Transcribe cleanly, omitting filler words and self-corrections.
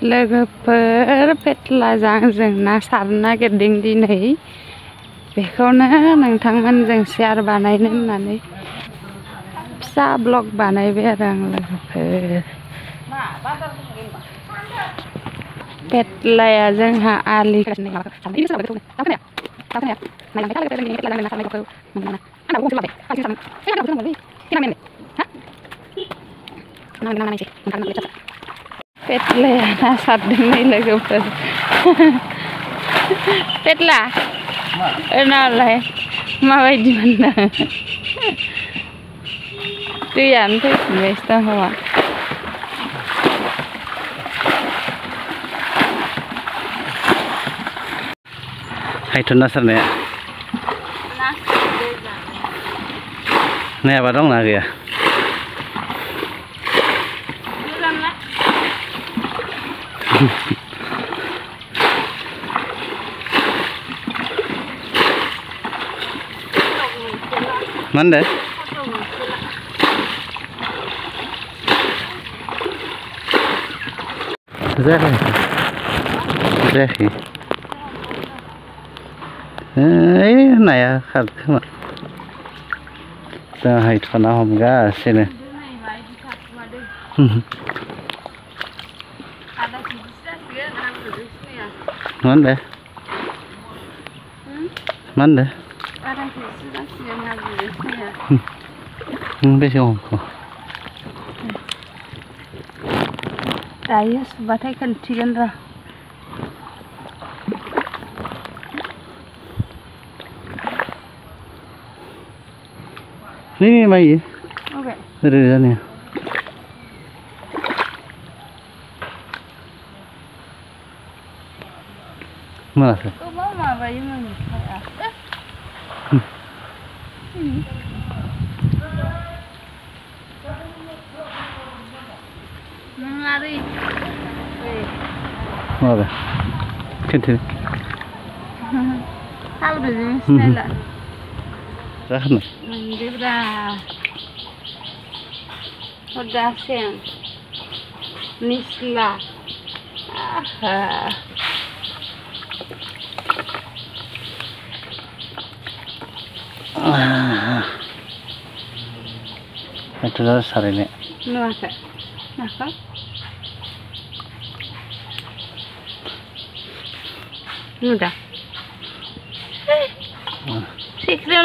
लोगोफोर फेटलाजों जों ना सारनो नागिरदों दिनै बेखौनो नोंथांमोनजों शेयार बानायनो होननानै फिसा ब्लग बानायबाय आरो आं लोगोफोर। फेटलाया जोंहा आलि फेटलाया ना सारदों नै लोगोफोर। फेटला नालाय माबायदि मोनदों? दैयानो फैफिनबायसो दं खोमा। हायथुन ना सारनाया नायाबा दंना गैया? मा होनदों? जायाखै नाया खारदों खोमा। जों हायथुना हमगासिनो। मा होनदों? मा होनदों? बेसे हमखो? दायो सुबाथाय खोन्थिगोन र'। नै मायो ओरै जानाया मोनाखै? माबायोमोन माबा खोन्थिनो हाब्रुजों सिनायला जाहोनो मोनदोब्रा हरजासें निस्ला itu sarinnya nuwaka naka nuda sikre